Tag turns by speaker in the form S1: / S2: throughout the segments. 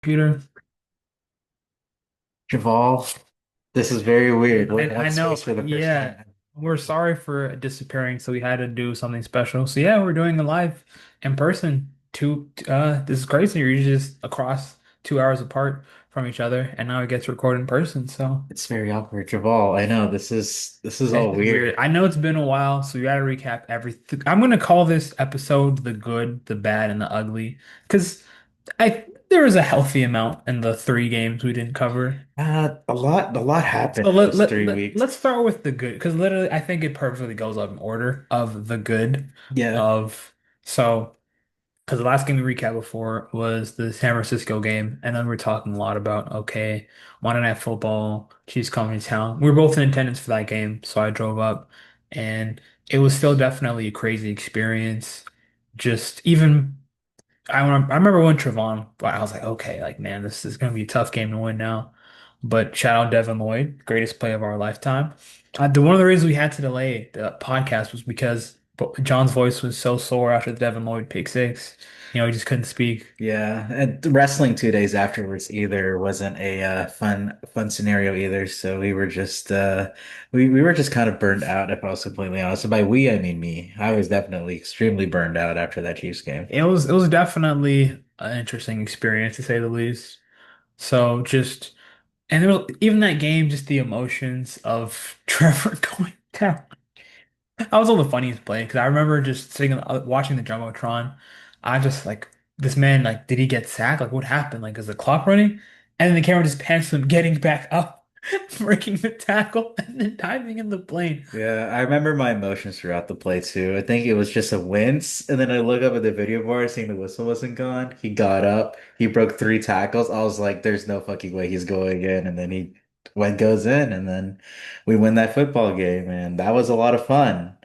S1: Computer.
S2: Javal, this is very weird.
S1: And I
S2: What
S1: know,
S2: space for the first
S1: yeah,
S2: time?
S1: we're sorry for disappearing, so we had to do something special. So yeah, we're doing a live in person. This is crazy. You're just across 2 hours apart from each other, and now we get to record in person. So
S2: It's very awkward, Javal. I know this is all
S1: it's
S2: weird.
S1: weird. I know it's been a while, so we gotta recap everything. I'm gonna call this episode the good, the bad, and the ugly, because I there was a healthy amount in the 3 games we didn't cover.
S2: A lot
S1: So
S2: happened in those 3 weeks.
S1: let's start with the good because literally I think it perfectly goes up in order of the good
S2: Yeah,
S1: of so because the last game we recapped before was the San Francisco game, and then we are talking a lot about okay, Monday Night Football, Chiefs coming to town. We were both in attendance for that game, so I drove up, and it was still definitely a crazy experience. Just even I remember when Trevon, but I was like, okay, like man, this is gonna be a tough game to win now. But shout out Devin Lloyd, greatest play of our lifetime. One of the reasons we had to delay the podcast was because John's voice was so sore after the Devin Lloyd pick six. He just couldn't speak.
S2: yeah. And wrestling 2 days afterwards either wasn't a fun scenario either. So we were just kind of burned out, if I was completely honest. And by we, I mean me. I was definitely extremely burned out after that Chiefs game.
S1: It was definitely an interesting experience to say the least. So just and there was even that game, just the emotions of Trevor going down. That was all the funniest play because I remember just sitting watching the Jumbotron. I just like this man, like, did he get sacked? Like, what happened? Like, is the clock running? And then the camera just pans to him getting back up, breaking the tackle, and then diving in the plane.
S2: Yeah, I remember my emotions throughout the play too. I think it was just a wince, and then I look up at the video board, seeing the whistle wasn't gone. He got up, he broke 3 tackles. I was like, "There's no fucking way he's going in," and then he went goes in, and then we win that football game, and that was a lot of fun.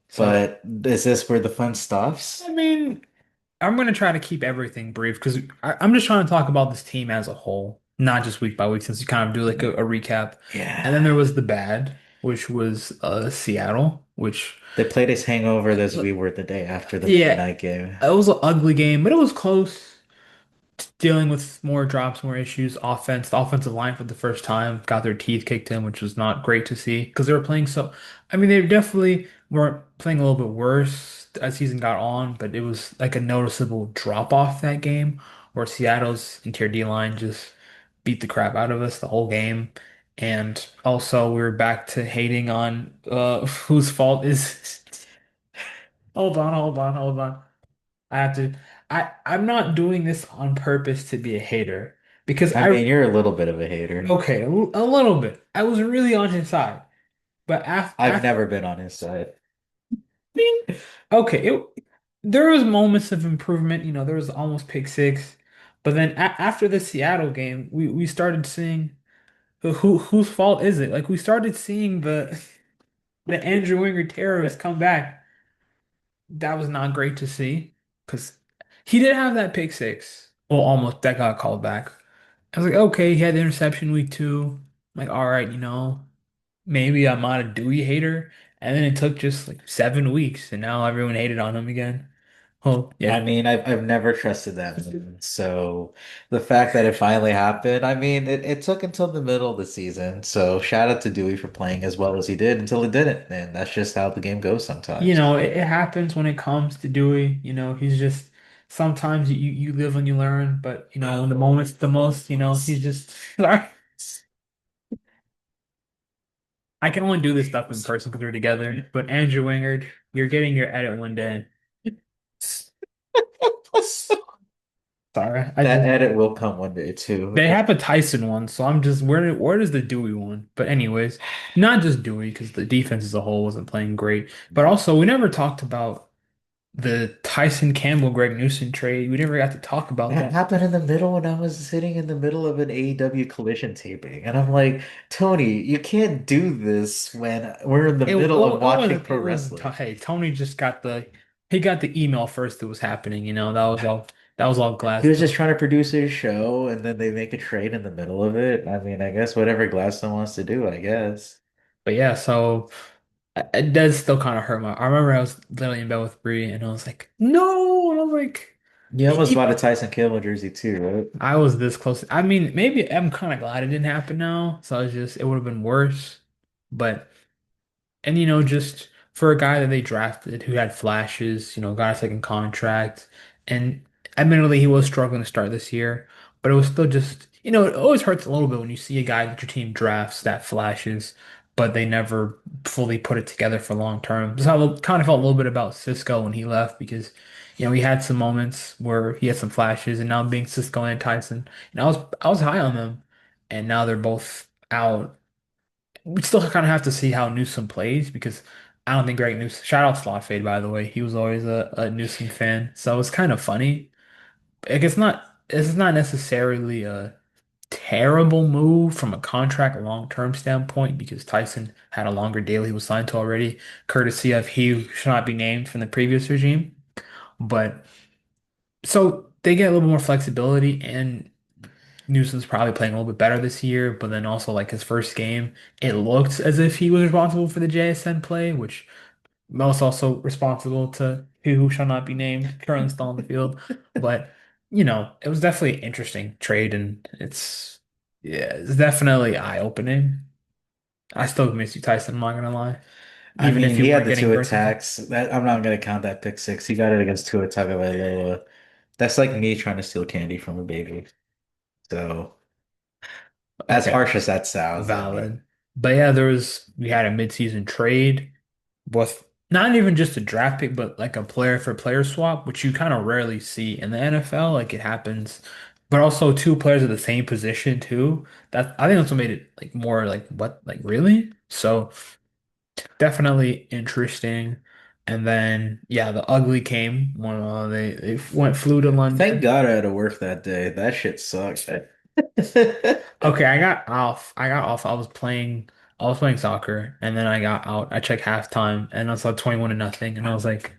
S1: So,
S2: But is this where the fun stops?
S1: I mean, I'm gonna try to keep everything brief because I'm just trying to talk about this team as a whole, not just week by week, since you kind of do like a recap. And then
S2: Yeah,
S1: there was the bad, which was Seattle, which
S2: they played us hangover as we were the day after the Monday
S1: yeah,
S2: night game.
S1: it was an ugly game, but it was close. Dealing with more drops, more issues. The offensive line for the first time got their teeth kicked in, which was not great to see because they were playing so. I mean, they definitely were playing a little bit worse as season got on, but it was like a noticeable drop off that game where Seattle's interior D line just beat the crap out of us the whole game. And also, we were back to hating on whose fault is. Hold on. I have to I'm not doing this on purpose to be a hater because
S2: I mean, you're a little bit of a hater.
S1: okay, a little bit. I was really on his side. But
S2: I've
S1: after
S2: never been on his side.
S1: okay, there was moments of improvement, there was almost pick six. But then after the Seattle game, we started seeing whose fault is it? Like we started seeing the Andrew Winger terrorists come back. That was not great to see because he did have that pick six. Well, almost that got called back. I was like, okay, he had the interception week two. I'm like, all right, maybe I'm not a Dewey hater. And then it took just like 7 weeks, and now everyone hated on him again. Oh,
S2: I
S1: yeah.
S2: mean, I've never trusted that man. So the fact that it finally happened, I mean, it took until the middle of the season. So shout out to Dewey for playing as well as he did until it didn't. And that's just how the game goes sometimes.
S1: It happens when it comes to Dewey. He's just sometimes you live and you learn, but when the moment's the most, he's just I can only do this stuff in person because we're together. But Andrew Wingard, you're getting your edit one day. Sorry,
S2: That edit will come one day too.
S1: they have a Tyson one, so I'm just where does the Dewey one? But anyways, not just Dewey because the defense as a whole wasn't playing great, but also we never talked about the Tyson Campbell Greg Newsom trade. We never got to talk about
S2: That
S1: that.
S2: happened in the middle when I was sitting in the middle of an AEW collision taping. And I'm like, Tony, you can't do this when we're in the middle of watching pro
S1: It was
S2: wrestling.
S1: hey, Tony just got he got the email first that was happening, that was all
S2: He was
S1: Gladstone.
S2: just trying to produce his show, and then they make a trade in the middle of it. I mean, I guess whatever Gladstone wants to do, I guess.
S1: But yeah, so it does still kind of hurt my. I remember I was literally in bed with Bree, and I was like, no, and I'm like.
S2: You almost bought a Tyson Campbell jersey too, right?
S1: I was this close. I mean, maybe I'm kind of glad it didn't happen now. So I was just, it would have been worse. But and just for a guy that they drafted who had flashes, got a second contract, and admittedly he was struggling to start this year, but it was still just, it always hurts a little bit when you see a guy that your team drafts that flashes, but they never fully put it together for long term. This is how I kind of felt a little bit about Cisco when he left because, he had some moments where he had some flashes, and now being Cisco and Tyson, I was high on them, and now they're both out. We still kind of have to see how Newsom plays because I don't think Greg Newsom. Shout out Slot Fade, by the way. He was always a Newsom fan, so it's kind of funny. Like it's not necessarily a terrible move from a contract long-term standpoint because Tyson had a longer deal he was signed to already, courtesy of he who should not be named from the previous regime. But so they get a little more flexibility, and Newsom's probably playing a little bit better this year, but then also like his first game, it looked as if he was responsible for the JSN play, which Mel's also responsible to who shall not be named, currently still on the field. But it was definitely an interesting trade, and it's definitely eye-opening. I still miss you, Tyson, I'm not gonna lie.
S2: I
S1: Even
S2: mean,
S1: if you
S2: he had
S1: weren't
S2: the
S1: getting
S2: two
S1: versatile.
S2: attacks. That I'm not gonna count that pick six. He got it against Tua Tagovailoa. That's like me trying to steal candy from a baby. So, as
S1: Okay.
S2: harsh as that sounds, I mean,
S1: Valid. But yeah, we had a midseason trade with not even just a draft pick, but like a player for player swap, which you kind of rarely see in the NFL. Like it happens, but also two players at the same position too. I think that's what made it like more like what, like really? So definitely interesting. And then yeah, the ugly came when they flew to
S2: thank
S1: London.
S2: God I had to work that day. That shit sucked.
S1: Okay, I got off. I got off. I was playing soccer, and then I got out. I checked halftime, and I saw 21-0, and I was like,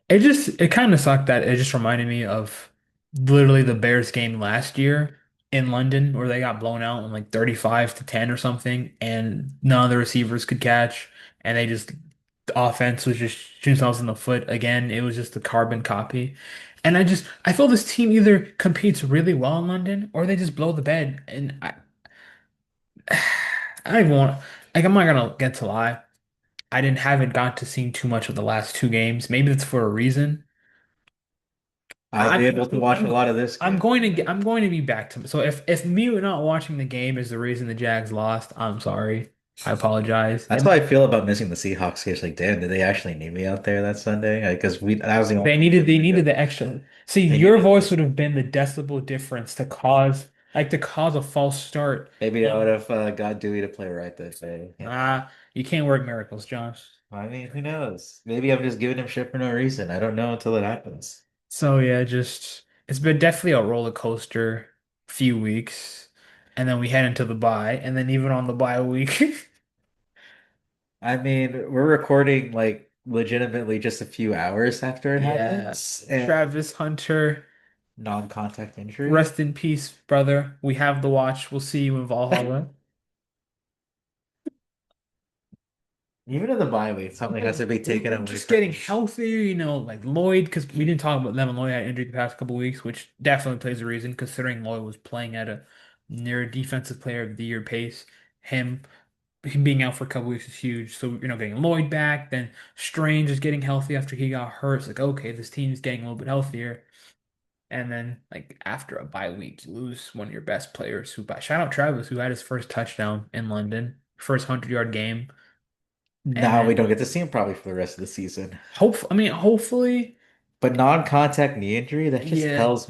S1: it kind of sucked that it just reminded me of literally the Bears game last year in London where they got blown out in like 35-10 or something, and none of the receivers could catch, and the offense was just shooting themselves in the foot again. It was just a carbon copy. And I feel this team either competes really well in London or they just blow the bed. And I don't even want, like, I'm not gonna get to lie. I didn't haven't got to see too much of the last two games. Maybe that's for a reason.
S2: I'll
S1: I'm
S2: be able to watch a lot of this
S1: I'm
S2: game.
S1: going to I'm going to be back to so if me not watching the game is the reason the Jags lost, I'm sorry. I apologize.
S2: That's how I feel about missing the Seahawks games. Like, damn, did they actually need me out there that Sunday? Because that was the only
S1: They needed the extra. See,
S2: they
S1: your
S2: needed
S1: voice
S2: this.
S1: would have been the decibel difference to cause a false start.
S2: Maybe I would
S1: And
S2: have got Dewey to play right that day. Yeah.
S1: you can't work miracles, Josh.
S2: I mean, who knows? Maybe I'm just giving him shit for no reason. I don't know until it happens.
S1: So yeah, just it's been definitely a roller coaster few weeks. And then we head into the bye, and then even on the bye week,
S2: I mean, we're recording like legitimately just a few hours after it
S1: yeah.
S2: happens, and
S1: Travis Hunter,
S2: non-contact injury.
S1: rest in peace, brother. We have the watch. We'll see you in Valhalla.
S2: Even in the bye week, something has to be taken
S1: We're
S2: away
S1: just
S2: from
S1: getting
S2: me.
S1: healthier, like Lloyd, because we didn't talk about Lemon Lloyd had injured the past couple weeks, which definitely plays a reason considering Lloyd was playing at a near defensive player of the year pace. Him him being out for a couple weeks is huge. So, getting Lloyd back, then Strange is getting healthy after he got hurt. It's like, okay, this team's getting a little bit healthier. And then, like, after a bye week, you lose one of your best players shout out Travis, who had his first touchdown in London, first 100-yard game. And
S2: Now we
S1: then
S2: don't get to see him probably for the rest of the season.
S1: hopefully,
S2: But non-contact knee injury, that just
S1: yeah,
S2: tells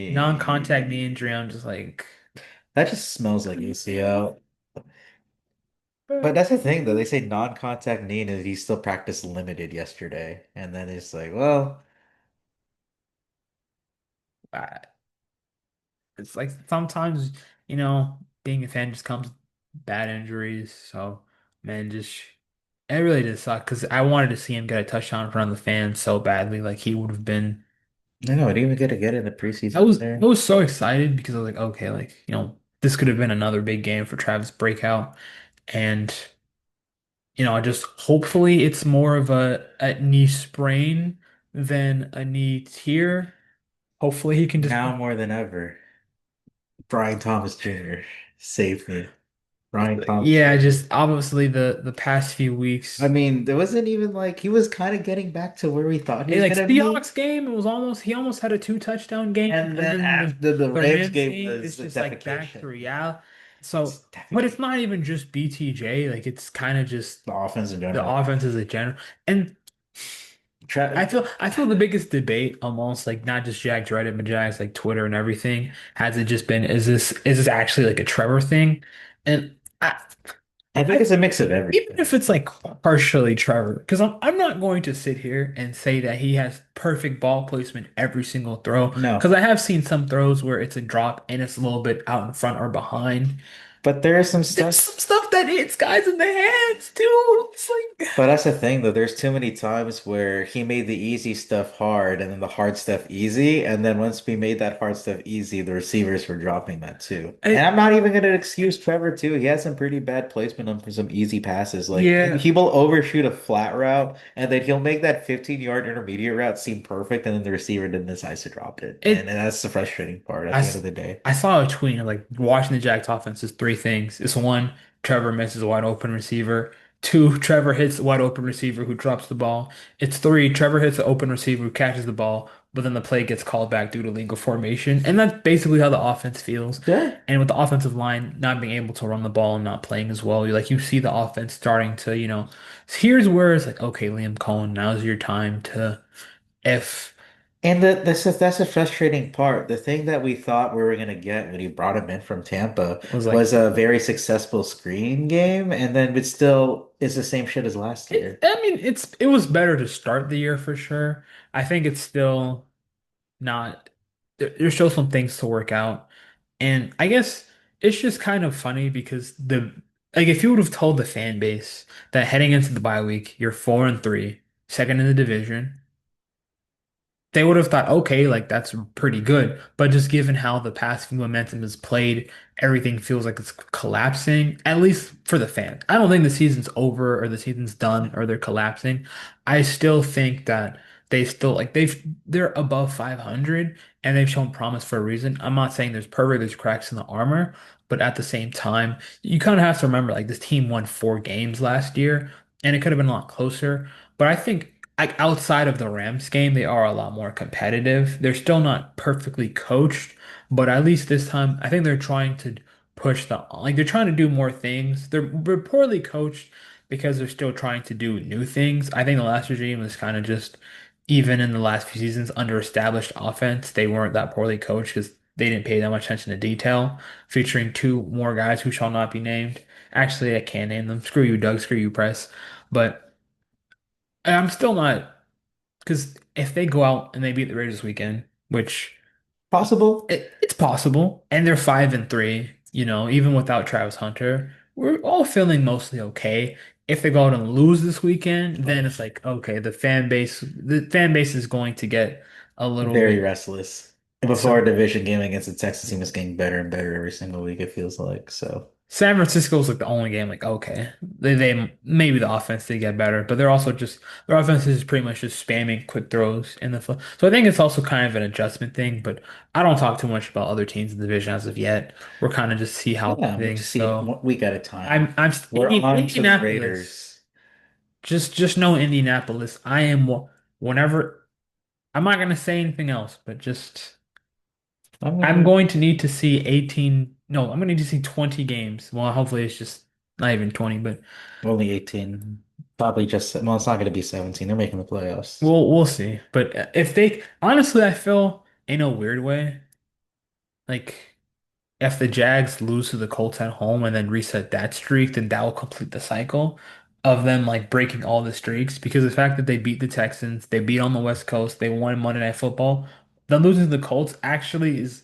S1: non-contact knee
S2: me
S1: injury. I'm just like,
S2: that just smells like ACL. But
S1: eh,
S2: that's the thing, though. They say non-contact knee, and he still practiced limited yesterday. And then it's like, well,
S1: I- it's like sometimes, being a fan just comes with bad injuries. So, man, just it really did suck because I wanted to see him get a touchdown in front of the fans so badly. Like he would have been.
S2: no, no, I didn't even get to get in the
S1: I
S2: preseason
S1: was I
S2: there.
S1: was so excited because I was like, okay, like this could have been another big game for Travis breakout, and just hopefully it's more of a knee sprain then a knee here. Hopefully he can just
S2: Now more than ever, Brian Thomas Jr. Save me. Brian Thomas
S1: yeah,
S2: Jr.
S1: just obviously the past few
S2: I
S1: weeks.
S2: mean, there wasn't even like he was kind of getting back to where we thought he was
S1: Like
S2: gonna be.
S1: Seahawks game, it was almost he almost had a two touchdown game,
S2: And
S1: and
S2: then
S1: then the
S2: after the
S1: the
S2: Rams
S1: Rams
S2: game
S1: game is
S2: was a
S1: just like back to
S2: defecation.
S1: reality. So,
S2: It's
S1: but it's
S2: defecation.
S1: not even just BTJ. Like it's kind of just
S2: The offense in
S1: the
S2: general.
S1: offense as a general. And
S2: Tra
S1: I feel the biggest debate almost like not just Jagged Reddit, but Jags like Twitter and everything has it just been is this actually like a Trevor thing? And
S2: I think
S1: I
S2: it's a mix of
S1: even
S2: everything.
S1: if it's like partially Trevor, because I'm not going to sit here and say that he has perfect ball placement every single throw,
S2: No,
S1: because I have seen some throws where it's a drop and it's a little bit out in front or behind.
S2: but there is some
S1: There's
S2: stuff.
S1: some stuff that hits guys in the hands too. It's like
S2: But that's the thing, though. There's too many times where he made the easy stuff hard and then the hard stuff easy. And then once we made that hard stuff easy, the receivers were dropping that too. And
S1: I,
S2: I'm not even going to excuse Trevor, too. He had some pretty bad placement on for some easy passes. Like
S1: yeah,
S2: he will overshoot a flat route and then he'll make that 15-yard intermediate route seem perfect. And then the receiver then decides to drop it. And
S1: it
S2: that's the frustrating part at
S1: I,
S2: the end
S1: s-
S2: of the day.
S1: I saw a tweet of like watching the Jags offense is three things. It's one, Trevor misses a wide open receiver. Two, Trevor hits a wide open receiver who drops the ball. It's three, Trevor hits an open receiver who catches the ball, but then the play gets called back due to legal formation. And that's basically how the offense feels.
S2: Yeah.
S1: And with the offensive line not being able to run the ball and not playing as well, you see the offense starting to, here's where it's like, okay, Liam Cohen, now's your time to if
S2: And that's a frustrating part. The thing that we thought we were gonna get when he brought him in from Tampa
S1: was like
S2: was a very successful screen game, and then it still is the same shit as last year.
S1: I mean, it was better to start the year for sure. I think it's still not there's still some things to work out. And I guess it's just kind of funny because the like if you would have told the fan base that heading into the bye week, you're 4-3, second in the division, they would have thought, okay, like that's pretty good. But just given how the past few momentum is played, everything feels like it's collapsing, at least for the fans. I don't think the season's over or the season's done or they're collapsing. I still think that they still like they're above 500 and they've shown promise for a reason. I'm not saying there's cracks in the armor, but at the same time, you kind of have to remember like this team won 4 games last year and it could have been a lot closer. But I think like outside of the Rams game, they are a lot more competitive. They're still not perfectly coached, but at least this time, I think they're trying to push they're trying to do more things. They're poorly coached because they're still trying to do new things. I think the last regime was kind of just even in the last few seasons under established offense, they weren't that poorly coached because they didn't pay that much attention to detail, featuring two more guys who shall not be named. Actually, I can't name them. Screw you, Doug. Screw you, Price. But I'm still not. Because if they go out and they beat the Raiders this weekend, which
S2: Possible.
S1: it's possible, and they're 5-3, even without Travis Hunter, we're all feeling mostly okay. If they go out and lose this weekend, then
S2: Oh,
S1: it's like, okay, the fan base is going to get a little
S2: very
S1: bit.
S2: restless. And before a
S1: So
S2: division game against the Texas team is getting better and better every single week, it feels like. So
S1: San Francisco's like the only game, like, okay, they maybe the offense did get better, but they're also just their offense is pretty much just spamming quick throws in the field. So I think it's also kind of an adjustment thing, but I don't talk too much about other teams in the division as of yet. We're kind of just see how
S2: yeah, we'll
S1: things
S2: just see it
S1: go.
S2: 1 week at a time.
S1: I'm
S2: We're on to the
S1: Indianapolis.
S2: Raiders.
S1: Just know Indianapolis. I am whenever I'm not gonna say anything else, but just
S2: I
S1: I'm
S2: mean,
S1: going to need to see 18. No, I'm going to need to see 20 games. Well, hopefully it's just not even 20, but
S2: only 18. Probably just, well, it's not going to be 17. They're making the playoffs.
S1: we'll see. But if they honestly, I feel in a weird way like if the Jags lose to the Colts at home and then reset that streak, then that will complete the cycle of them like breaking all the streaks because the fact that they beat the Texans, they beat on the West Coast, they won Monday Night Football, them losing to the Colts actually is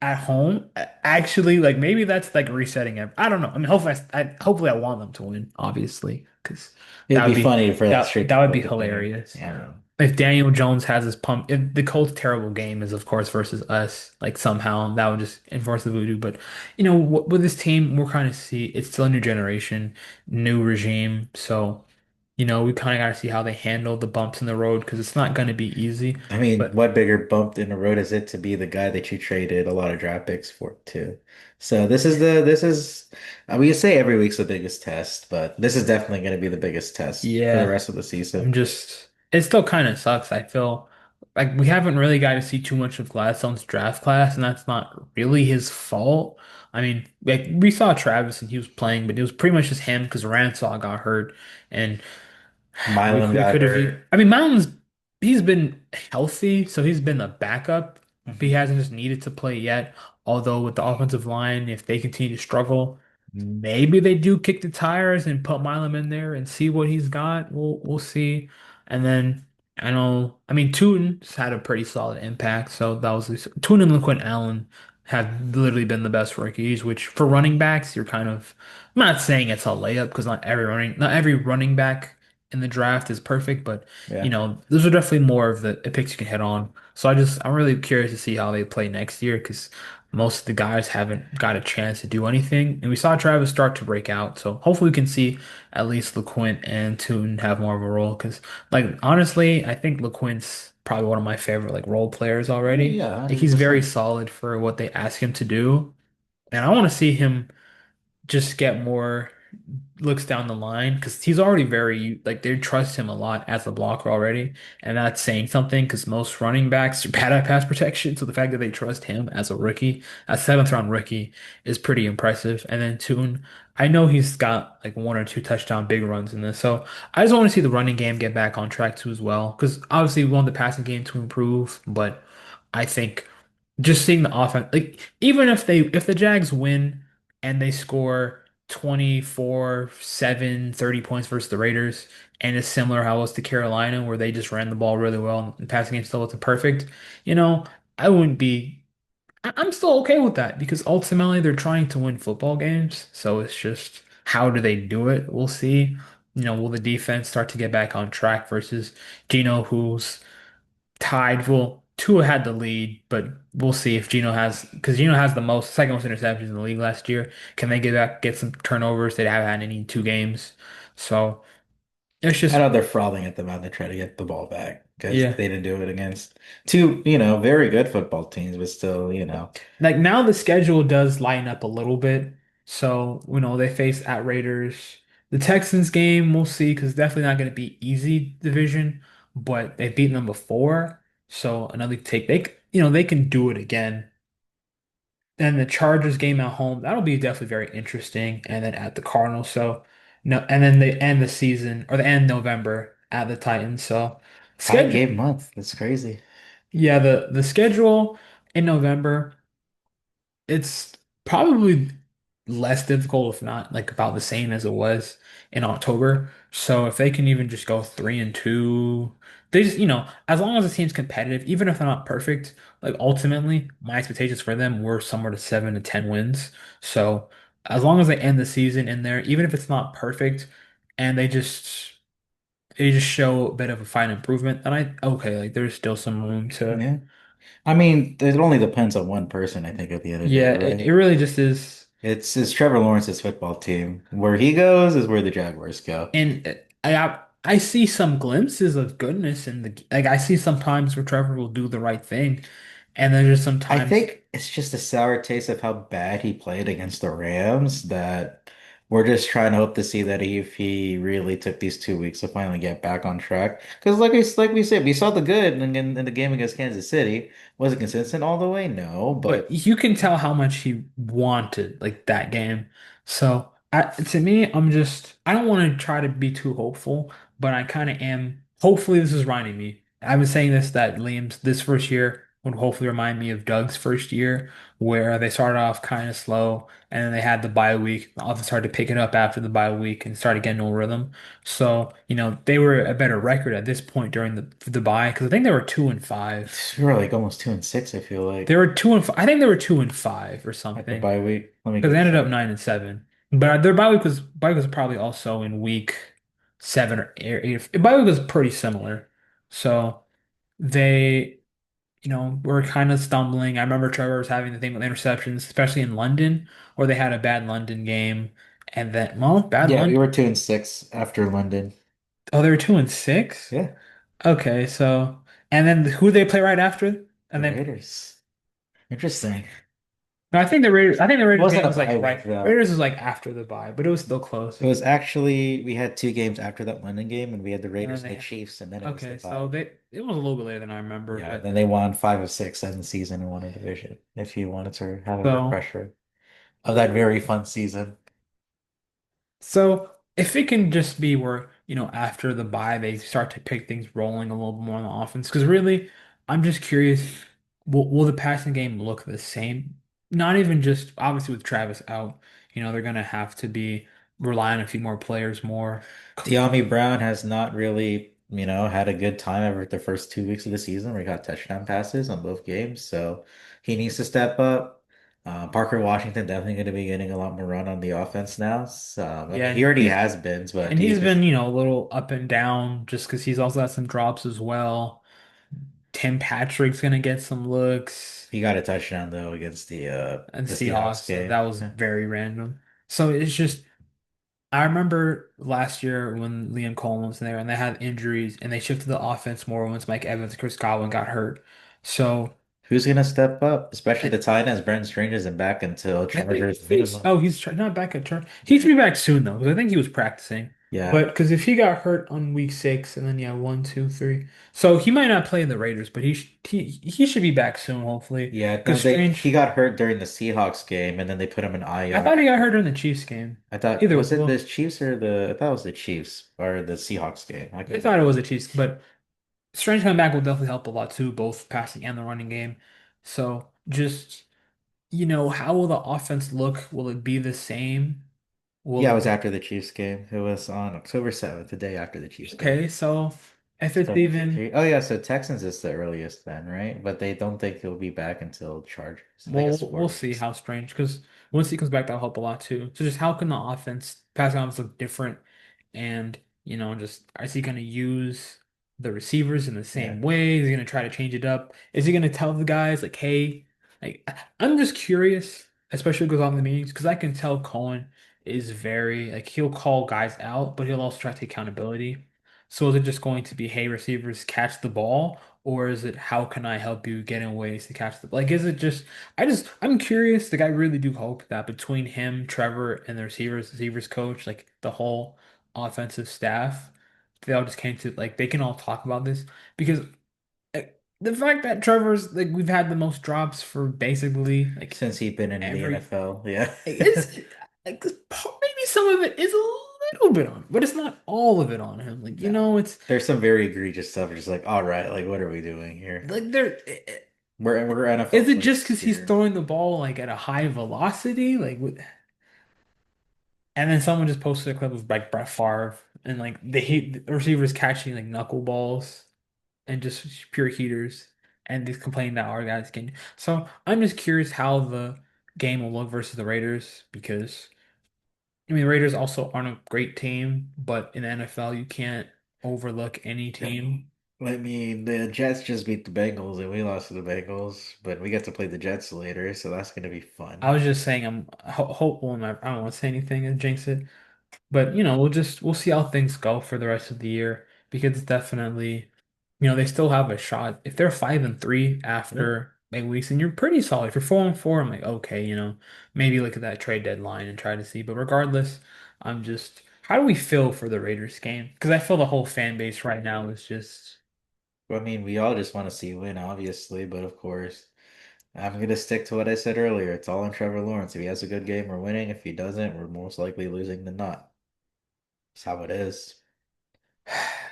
S1: at home. Actually, like maybe that's like resetting it. I don't know. I mean, hopefully I want them to win, obviously, because
S2: It'd
S1: that would
S2: be
S1: be
S2: funny for that
S1: that
S2: streak to
S1: that would be
S2: continue.
S1: hilarious.
S2: Yeah.
S1: If Daniel Jones has his pump, if the Colts' terrible game is of course versus us, like somehow that would just enforce the voodoo. But with this team, we're kind of see it's still a new generation, new regime. So We kind of got to see how they handle the bumps in the road because it's not going to be easy.
S2: I mean,
S1: But
S2: what bigger bump in the road is it to be the guy that you traded a lot of draft picks for too? So this is we say every week's the biggest test, but this is definitely going to be the biggest test for the
S1: yeah,
S2: rest of the season.
S1: it still kind of sucks. I feel like we haven't really got to see too much of Gladstone's draft class, and that's not really his fault. I mean, like we saw Travis and he was playing, but it was pretty much just him because Ransaw got hurt, and we
S2: Milan
S1: could
S2: got
S1: could have.
S2: hurt.
S1: I mean, Mountain's he's been healthy, so he's been the backup, but he
S2: Mhm.
S1: hasn't just needed to play yet. Although with the offensive line, if they continue to struggle, maybe they do kick the tires and put Milam in there and see what he's got. We'll see. And then I mean, Tootin's had a pretty solid impact. So that was Tootin and LaQuint Allen have literally been the best rookies. Which for running backs, you're kind of I'm not saying it's a layup because not every running back in the draft is perfect, but
S2: Yeah.
S1: those are definitely more of the picks you can hit on. So I'm really curious to see how they play next year because most of the guys haven't got a chance to do anything. And we saw Travis start to break out. So hopefully we can see at least LeQuint and Tune have more of a role. Because like honestly, I think LeQuint's probably one of my favorite like role players
S2: Oh
S1: already.
S2: yeah,
S1: Like he's very
S2: 100%.
S1: solid for what they ask him to do. And I want to see him just get more looks down the line because he's already very like they trust him a lot as a blocker already, and that's saying something because most running backs are bad at pass protection. So the fact that they trust him as a rookie, a seventh round rookie, is pretty impressive. And then Tune, I know he's got like one or two touchdown big runs in this, so I just want to see the running game get back on track too as well because obviously we want the passing game to improve, but I think just seeing the offense, like even if the Jags win and they score 24-7, 30 points versus the Raiders, and it's similar how it was to Carolina where they just ran the ball really well and the passing game still wasn't perfect, you know, I wouldn't be I'm still okay with that because ultimately they're trying to win football games. So it's just how do they do it? We'll see. Will the defense start to get back on track versus Gino, who's tied. Well, Tua had the lead, but we'll see if Gino has because Gino has the second most interceptions in the league last year. Can they get some turnovers? They haven't had any in 2 games. So it's
S2: I
S1: just
S2: know they're frothing at the mouth to try to get the ball back because
S1: yeah.
S2: they didn't do it against two, very good football teams, but still.
S1: Like now the schedule does line up a little bit. So, they face at Raiders. The Texans game, we'll see, because definitely not going to be easy division, but they've beaten them before. So another take they can do it again. Then the Chargers game at home, that'll be definitely very interesting. And then at the Cardinals. So no, and then they end the season or the end November at the Titans. So
S2: Five
S1: schedule,
S2: game month. That's crazy.
S1: yeah, the schedule in November. It's probably less difficult, if not like about the same as it was in October. So if they can even just go 3-2, they just, as long as the team's competitive, even if they're not perfect, like ultimately my expectations for them were somewhere to 7 to 10 wins. So as long as they end the season in there, even if it's not perfect, and they just show a bit of a fine improvement, then okay, like there's still some room to,
S2: Yeah. I mean, it only depends on one person, I think, at the end of the day,
S1: yeah, it
S2: right?
S1: really just is.
S2: It's Trevor Lawrence's football team. Where he goes is where the Jaguars go.
S1: And I see some glimpses of goodness in the like I see some times where Trevor will do the right thing, and then there's
S2: I
S1: sometimes,
S2: think it's just a sour taste of how bad he played against the Rams that we're just trying to hope to see that if he really took these 2 weeks to finally get back on track. Because like we said, we saw the good in the game against Kansas City. Was it consistent all the way? No,
S1: but
S2: but
S1: you can tell how much he wanted like that game. So to me, I don't want to try to be too hopeful, but I kind of am. Hopefully, this is reminding me. I was saying that Liam's this first year would hopefully remind me of Doug's first year, where they started off kind of slow and then they had the bye week. The offense started to pick it up after the bye week and started getting a rhythm. So, they were a better record at this point during the bye because I think they were 2-5.
S2: we were like almost 2-6, I feel
S1: They
S2: like,
S1: were 2-5. I think they were 2-5 or
S2: at the
S1: something
S2: bye week. Let me
S1: because
S2: go
S1: they ended up
S2: check.
S1: 9-7. But their bye week was probably also in week 7 or 8. Bye week was pretty similar. So they, were kind of stumbling. I remember Trevor was having the thing with interceptions, especially in London, where they had a bad London game. And then, well, bad
S2: Yeah, we
S1: London.
S2: were 2-6 after London.
S1: Oh, they were 2-6.
S2: Yeah,
S1: Okay, so and then who they play right after?
S2: the
S1: And then
S2: Raiders. Interesting.
S1: no, I think the Raiders. I think the
S2: It
S1: Raiders
S2: wasn't
S1: game
S2: a
S1: was like
S2: bye
S1: right.
S2: week though.
S1: Raiders was like after the bye, but it was still close.
S2: It was actually we had two games after that London game, and we had the
S1: And then
S2: Raiders and
S1: they
S2: the
S1: had
S2: Chiefs, and then it was the
S1: okay, so
S2: bye.
S1: they it was a little bit later than I remember,
S2: Yeah,
S1: but
S2: then they won 5 of 6 in the season and won a division. If you wanted to have a
S1: so
S2: refresher of that very fun season.
S1: so if it can just be where after the bye they start to pick things rolling a little bit more on the offense, because really I'm just curious, will the passing game look the same? Not even just obviously with Travis out, they're gonna have to be relying on a few more players more.
S2: De'Ami Brown has not really, had a good time ever the first 2 weeks of the season where he got touchdown passes on both games. So he needs to step up. Parker Washington definitely going to be getting a lot more run on the offense now. So, I mean,
S1: Yeah,
S2: he already has been, but
S1: and he's been, a little up and down just because he's also got some drops as well. Tim Patrick's gonna get some looks
S2: he got a touchdown though against the
S1: and
S2: the Seahawks
S1: Seahawks. That
S2: game.
S1: was very random. So it's just I remember last year when Liam Coleman was there and they had injuries and they shifted the offense more once Mike Evans, Chris Godwin got hurt. So
S2: Who's going to step up? Especially
S1: and,
S2: the tight ends. Brent Strange isn't back until
S1: I think
S2: Chargers minimum.
S1: he's not back at church. He should be back soon though, because I think he was practicing.
S2: Yeah.
S1: But because if he got hurt on week 6 and then yeah, 1, 2, 3, so he might not play in the Raiders, but he should be back soon, hopefully.
S2: Yeah, no,
S1: Because
S2: he
S1: Strange,
S2: got hurt during the Seahawks game and then they put him in
S1: I thought
S2: IR.
S1: he got hurt in the Chiefs game.
S2: I thought
S1: Either
S2: was it the
S1: well,
S2: Chiefs I thought it was the Chiefs or the Seahawks game. I
S1: I
S2: could be
S1: thought it was
S2: wrong.
S1: the Chiefs, but Strange coming back will definitely help a lot too, both passing and the running game. So just how will the offense look? Will it be the same?
S2: Yeah,
S1: Will
S2: it
S1: it
S2: was
S1: be
S2: after the Chiefs game. It was on October 7th, the day after the Chiefs game.
S1: okay? So if it's
S2: So,
S1: even
S2: oh yeah, so Texans is the earliest then, right? But they don't think he'll be back until Chargers. I
S1: well,
S2: guess
S1: we'll
S2: 4
S1: see
S2: weeks.
S1: how Strange because once he comes back, that'll help a lot too. So just how can the passing offense look different? And just is he going to use the receivers in the
S2: Yeah.
S1: same way? Is he going to try to change it up? Is he going to tell the guys like, hey, like I'm just curious, especially goes on the meetings because I can tell Cohen is very like he'll call guys out, but he'll also try to take accountability. So is it just going to be, hey, receivers catch the ball? Or is it how can I help you get in ways to catch the like is it just I'm curious. Like I really do hope that between him, Trevor, and the receivers coach, like the whole offensive staff, they all just came to like they can all talk about this because the fact that Trevor's like we've had the most drops for basically like
S2: Since he's been in the
S1: every
S2: NFL, yeah.
S1: it's like maybe some of it is a little bit on, but it's not all of it on him. Like
S2: No.
S1: it's
S2: There's some very egregious stuff. Just like, all right, like what are we doing here?
S1: like there.
S2: We're
S1: Is
S2: NFL
S1: it just
S2: players
S1: because he's
S2: here.
S1: throwing the ball like at a high velocity? And then someone just posted a clip of like Brett Favre and like the receivers catching like knuckleballs and just pure heaters and just complaining that our guys can. So I'm just curious how the game will look versus the Raiders because I mean the Raiders also aren't a great team, but in the NFL you can't overlook any
S2: Yeah.
S1: team.
S2: I mean, the Jets just beat the Bengals and we lost to the Bengals, but we get to play the Jets later, so that's gonna be fun.
S1: I was just saying I'm hopeful and I don't want to say anything and jinx it. But we'll see how things go for the rest of the year because it's definitely, they still have a shot. If they're 5-3
S2: Yeah.
S1: after 8 weeks, and you're pretty solid. If you're 4-4, I'm like, okay, maybe look at that trade deadline and try to see. But regardless, I'm just, how do we feel for the Raiders game? Because I feel the whole fan base right now is just,
S2: I mean, we all just want to see win, obviously, but of course, I'm gonna stick to what I said earlier. It's all on Trevor Lawrence. If he has a good game, we're winning. If he doesn't, we're most likely losing than not. That's how it is.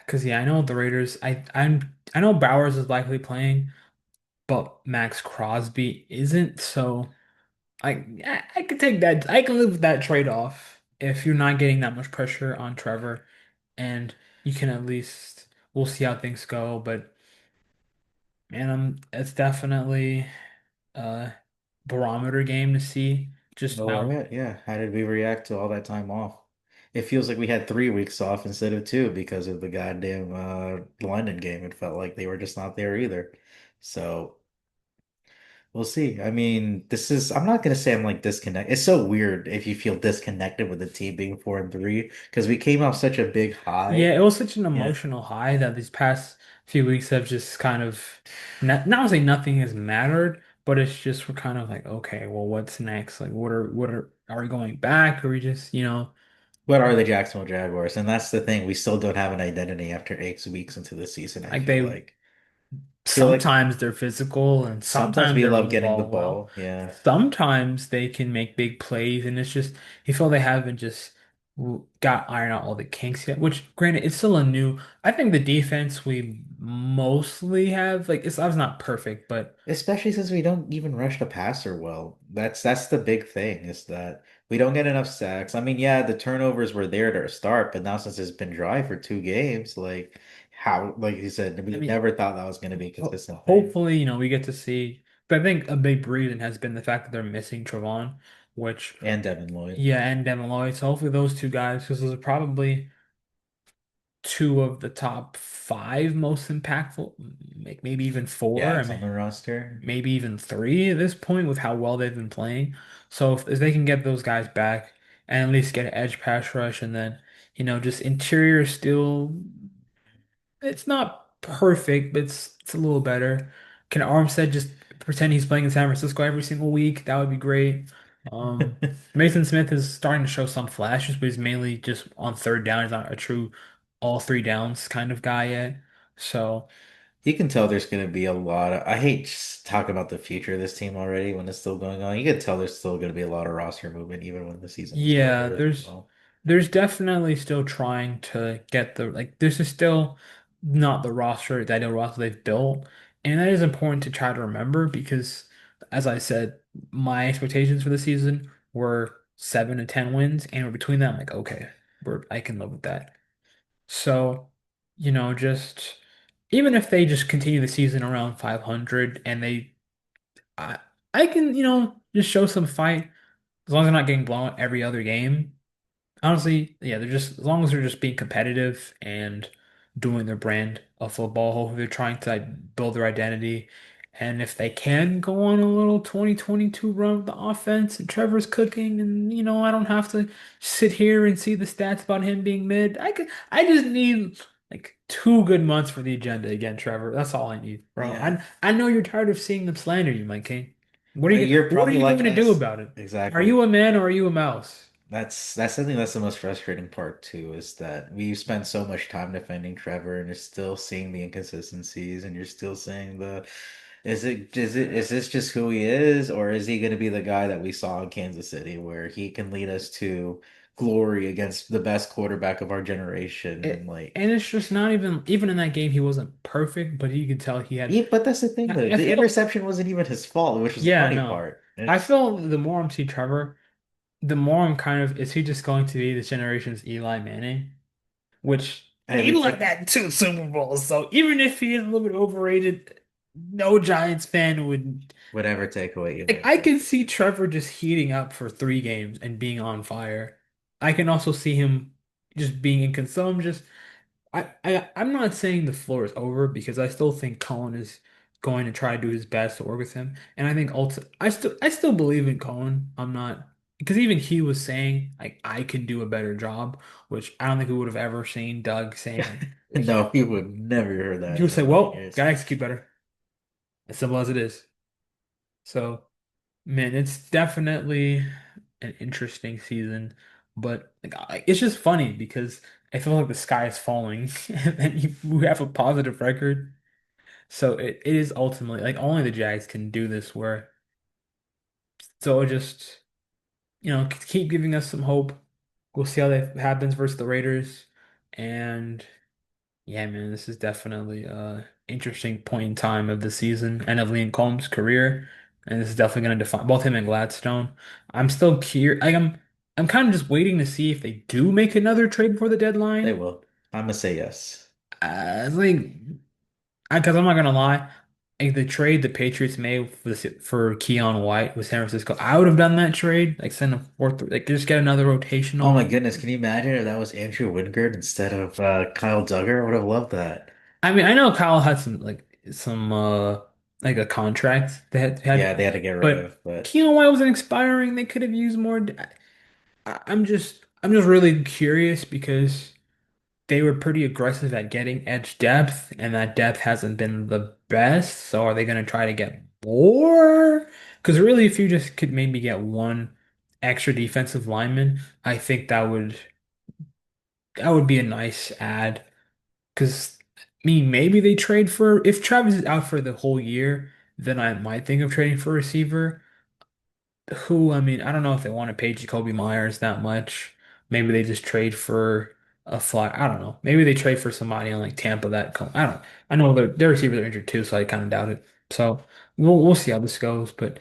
S1: because yeah, I know the Raiders. I know Bowers is likely playing, but Max Crosby isn't. So. I could take that. I can live with that trade-off if you're not getting that much pressure on Trevor, and you can at least we'll see how things go. But man, it's definitely a barometer game to see just
S2: All
S1: how
S2: right, yeah. How did we react to all that time off? It feels like we had 3 weeks off instead of two because of the goddamn London game. It felt like they were just not there either. So We'll see. I mean, I'm not gonna say I'm like disconnected. It's so weird if you feel disconnected with the team being 4-3 because we came off such a big
S1: Yeah,
S2: high.
S1: it was such an
S2: Yeah.
S1: emotional high that these past few weeks have just kind of not to say nothing has mattered, but it's just we're kind of like, okay, well, what's next? Like, are we going back? Or we just,
S2: What are the Jacksonville Jaguars? And that's the thing. We still don't have an identity after 8 weeks into the season, I
S1: like
S2: feel
S1: they
S2: like. Feel like
S1: sometimes they're physical and
S2: sometimes
S1: sometimes
S2: we
S1: they
S2: love
S1: run the
S2: getting the
S1: ball well.
S2: ball. Yeah.
S1: Sometimes they can make big plays, and it's just you feel they haven't just got iron out all the kinks yet. Which, granted, it's still a new. I think the defense we mostly have it's obviously not perfect, but
S2: Especially since we don't even rush the passer well. That's the big thing is that we don't get enough sacks. I mean, yeah, the turnovers were there to start, but now since it's been dry for 2 games, like how, like you said,
S1: I
S2: we
S1: mean,
S2: never thought that was going to be a consistent thing.
S1: hopefully, we get to see. But I think a big reason has been the fact that they're missing Trevon, which
S2: And Devin Lloyd.
S1: yeah, and Devin Lloyd. So hopefully those two guys, because those are probably two of the top five most impactful, maybe even four. I
S2: Jags on
S1: mean,
S2: the roster.
S1: maybe even three at this point with how well they've been playing. So if they can get those guys back and at least get an edge pass rush and then, just interior still, it's not perfect, but it's a little better. Can Armstead just pretend he's playing in San Francisco every single week? That would be great. Um, Mason Smith is starting to show some flashes, but he's mainly just on third down. He's not a true all three downs kind of guy yet. So
S2: You can tell there's going to be a lot of, I hate just talking about the future of this team already when it's still going on. You can tell there's still going to be a lot of roster movement even when the season is
S1: yeah,
S2: over as
S1: there's
S2: well.
S1: there's definitely still trying to get this is still not the ideal roster they've built. And that is important to try to remember because as I said, my expectations for the season were 7 to 10 wins, and we're between that, I'm like, okay, I can live with that. So, just even if they just continue the season around 500 and I, I can, just show some fight as long as they're not getting blown out every other game. Honestly, yeah, they're just as long as they're just being competitive and doing their brand of football. Hopefully, they're trying to build their identity. And if they can go on a little 2022 run with the offense and Trevor's cooking, and I don't have to sit here and see the stats about him being mid. I just need like 2 good months for the agenda again, Trevor. That's all I need, bro.
S2: Yeah.
S1: I know you're tired of seeing them slander you, Mike King.
S2: You're
S1: What are
S2: probably
S1: you going
S2: like
S1: to do
S2: us.
S1: about it? Are you
S2: Exactly.
S1: a man or are you a mouse?
S2: That's I think that's the most frustrating part too, is that we've spent so much time defending Trevor and you're still seeing the inconsistencies and you're still saying is this just who he is, or is he gonna be the guy that we saw in Kansas City where he can lead us to glory against the best quarterback of our generation and like
S1: And it's just not even in that game he wasn't perfect, but you could tell he had
S2: yeah, but that's the thing though.
S1: I
S2: The
S1: feel
S2: interception wasn't even his fault, which was the
S1: yeah,
S2: funny
S1: no.
S2: part.
S1: I
S2: It's
S1: feel the more I'm seeing Trevor, the more I'm kind of is he just going to be this generation's Eli Manning? Which Eli
S2: everything
S1: got 2 Super Bowls, so even if he is a little bit overrated, no Giants fan would
S2: would ever take away Eli
S1: I
S2: Manning.
S1: can see Trevor just heating up for 3 games and being on fire. I can also see him just being inconsistent. I'm not saying the floor is over because I still think Cohen is going to try to do his best to work with him. And I think ultimately, I still believe in Cohen. I'm not because even he was saying like I can do a better job, which I don't think we would have ever seen Doug saying.
S2: No, he would never heard that
S1: He
S2: in
S1: would
S2: a
S1: say,
S2: million
S1: "Well,
S2: years.
S1: gotta execute better." As simple as it is. So, man, it's definitely an interesting season, but it's just funny because I feel like the sky is falling, and then you have a positive record. So it is ultimately like only the Jags can do this where so it just keep giving us some hope. We'll see how that happens versus the Raiders. And yeah, man, this is definitely a interesting point in time of the season and of Liam Combs' career. And this is definitely going to define both him and Gladstone. I'm still curious. I'm kind of just waiting to see if they do make another trade before the
S2: They
S1: deadline.
S2: will. I'm gonna say yes.
S1: I think because I'm not gonna lie, like the trade the Patriots made for Keon White with San Francisco, I would have done that trade. Like send a fourth, like just get another
S2: Oh my
S1: rotational.
S2: goodness, can you imagine if that was Andrew Wingard instead of Kyle Duggar? I would have loved that.
S1: I mean, I know Kyle had some like a contract they
S2: Yeah,
S1: had,
S2: they had to get rid
S1: but
S2: of, but
S1: Keelan White wasn't expiring. They could have used more. I'm just really curious because they were pretty aggressive at getting edge depth, and that depth hasn't been the best. So are they going to try to get more? Because really, if you just could maybe get one extra defensive lineman, I think that would be a nice add. Because I mean, maybe they trade for if Travis is out for the whole year, then I might think of trading for a receiver. Who, I mean, I don't know if they want to pay Jacoby Myers that much. Maybe they just trade for a fly. I don't know. Maybe they trade for somebody on like Tampa that come. I don't. I know their receivers are injured too, so I kind of doubt it. So we'll see how this goes. But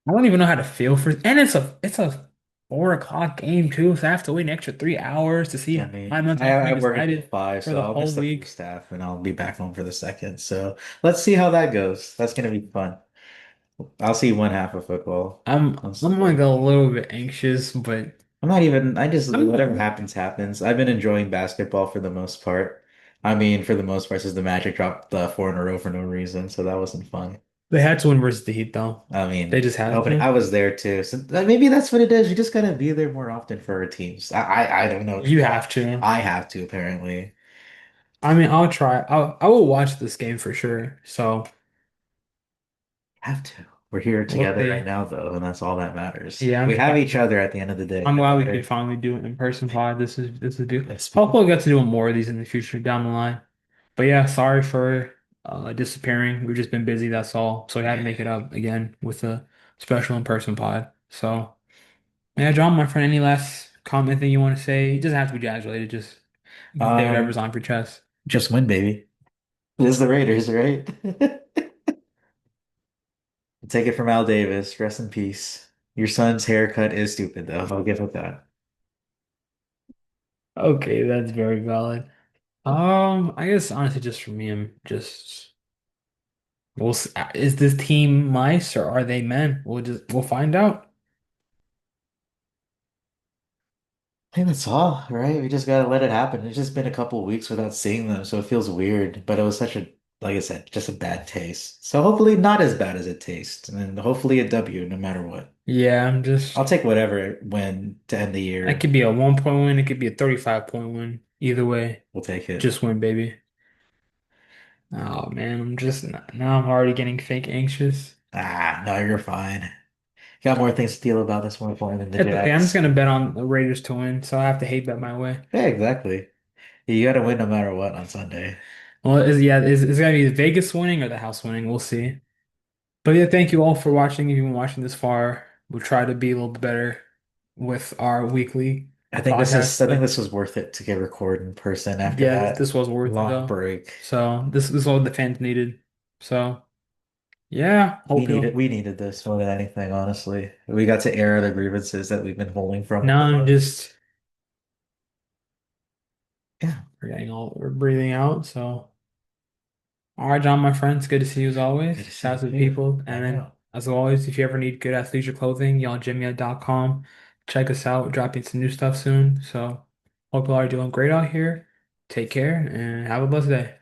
S1: I don't even know how to feel for. And it's a 4 o'clock game too, so I have to wait an extra 3 hours to see
S2: I
S1: how
S2: mean,
S1: my team's
S2: I
S1: being
S2: work until
S1: decided
S2: 5,
S1: for
S2: so
S1: the
S2: I'll miss
S1: whole
S2: the
S1: week.
S2: first half and I'll be back home for the second. So let's see how that goes. That's gonna be fun. I'll see one half of football on
S1: I'm like
S2: Sunday.
S1: a little bit anxious, but
S2: I'm not even, I just, whatever
S1: I'm
S2: happens, happens. I've been enjoying basketball for the most part. I mean, for the most part, since the Magic dropped the four in a row for no reason, so that wasn't fun.
S1: they had to win versus the Heat though.
S2: I
S1: They
S2: mean,
S1: just had
S2: opening, I
S1: to.
S2: was there too. So maybe that's what it is. You just gotta be there more often for our teams. I don't know.
S1: You have to.
S2: I have to, apparently.
S1: I mean, I'll try. I will watch this game for sure. So
S2: Have to. We're here
S1: we'll
S2: together right
S1: see.
S2: now, though, and that's all that matters.
S1: Yeah,
S2: We have each other at the end of the day,
S1: I'm
S2: no
S1: glad we could
S2: matter.
S1: finally do it in person pod. This is good.
S2: Speaking,
S1: Hopefully we'll get to do more of these in the future down the line. But yeah, sorry for disappearing. We've just been busy, that's all. So we had to make it
S2: yeah.
S1: up again with a special in-person pod. So yeah, John, my friend, any last comment that you want to say? It doesn't have to be Jazz related, just say whatever's
S2: Um,
S1: on for chess.
S2: just win, baby. It is the Raiders, right? Take it from Al Davis. Rest in peace. Your son's haircut is stupid, though. I'll give it that.
S1: Okay, that's very valid. I guess honestly, just for me, I'm just is this team mice or are they men? We'll find out.
S2: I think that's all, right? We just gotta let it happen. It's just been a couple of weeks without seeing them, so it feels weird. But it was such a, like I said, just a bad taste. So hopefully not as bad as it tastes, and hopefully a W no matter what.
S1: Yeah,
S2: I'll take whatever win to end the
S1: it
S2: year.
S1: could be a 1 point win, it could be a 35 point win. Either way,
S2: We'll take it.
S1: just win, baby. Oh man, now I'm already getting fake anxious.
S2: Ah, no, you're fine. Got more things to deal about. That's more important than the
S1: It's okay. I'm just
S2: Jags.
S1: gonna bet on the Raiders to win, so I have to hate bet my way.
S2: Yeah, exactly. You gotta win no matter what on Sunday.
S1: Well, is it gonna be Vegas winning or the house winning? We'll see. But yeah, thank you all for watching. If you've been watching this far, we'll try to be a little bit better with our weekly podcast.
S2: I think
S1: But
S2: this was worth it to get recorded in person after
S1: yeah, this
S2: that
S1: was worth it
S2: long
S1: though.
S2: break.
S1: So this is all the fans needed. So yeah, hope you'll.
S2: We needed this more than anything, honestly. We got to air the grievances that we've been holding from
S1: Now I'm
S2: for,
S1: just
S2: yeah,
S1: forgetting all we're breathing out. So all right, John, my friend, it's good to see you as
S2: good
S1: always.
S2: to see
S1: Shout
S2: you
S1: out to the
S2: too.
S1: people.
S2: I
S1: And then
S2: know.
S1: as always, if you ever need good athleisure clothing, y'all jimmy.com. Check us out. We're dropping some new stuff soon. So hope you all are doing great out here. Take care and have a blessed day.